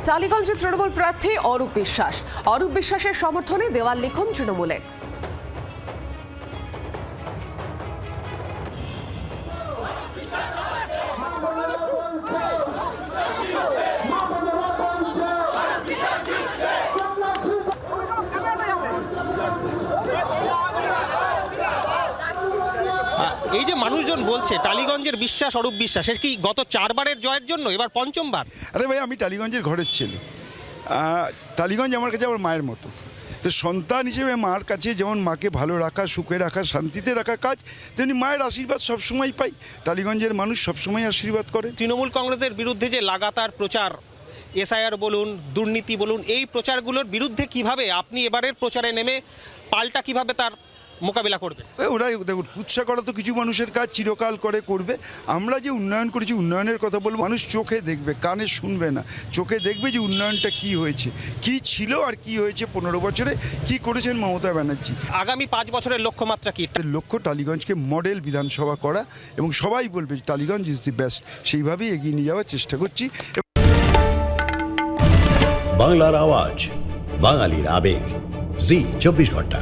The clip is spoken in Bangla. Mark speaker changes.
Speaker 1: টালিগঞ্জে তৃণমূল প্রার্থী অরূপ বিশ্বাস। অরূপ বিশ্বাসের সমর্থনে দেওয়াল লিখন তৃণমূলের।
Speaker 2: এই যে মানুষজন বলছে টালিগঞ্জের বিশ্বাস অরূপ বিশ্বাস, এর কি গত 4 বারের জয়ের জন্য এবার পঞ্চমবার?
Speaker 3: আরে ভাই, আমি টালিগঞ্জের ঘরের ছেলে। টালিগঞ্জ আমার কাছে আমার মায়ের মতো। তো সন্তান হিসেবে মার কাছে যেমন মাকে ভালো রাখা, সুখে রাখা, শান্তিতে রাখা কাজ, তেমনি মায়ের আশীর্বাদ সবসময় পাই। টালিগঞ্জের মানুষ সবসময় আশীর্বাদ করে।
Speaker 2: তৃণমূল কংগ্রেসের বিরুদ্ধে যে লাগাতার প্রচার, এসআইআর বলুন, দুর্নীতি বলুন, এই প্রচারগুলোর বিরুদ্ধে কিভাবে আপনি এবারের প্রচারে নেমে পাল্টা কিভাবে তার মোকাবিলা করবে?
Speaker 3: ওরাই দেখুন, কুৎসা করা তো কিছু মানুষের কাজ, চিরকাল করবে। আমরা যে উন্নয়ন করেছি, উন্নয়নের কথা বলবো, মানুষ চোখে দেখবে, কানে শুনবে না, চোখে দেখবে যে উন্নয়নটা কি হয়েছে, কি ছিল আর কি হয়েছে 15 বছরে, কি করেছেন মমতা ব্যানার্জি।
Speaker 2: আগামী 5 বছরের লক্ষ্যমাত্রা কি?
Speaker 3: লক্ষ্য টালিগঞ্জকে মডেল বিধানসভা করা, এবং সবাই বলবে টালিগঞ্জ ইজ দি বেস্ট। সেইভাবেই এগিয়ে নিয়ে যাওয়ার চেষ্টা করছি।
Speaker 4: বাংলার আওয়াজ, বাঙালির আবেগ, জি 24 ঘন্টা।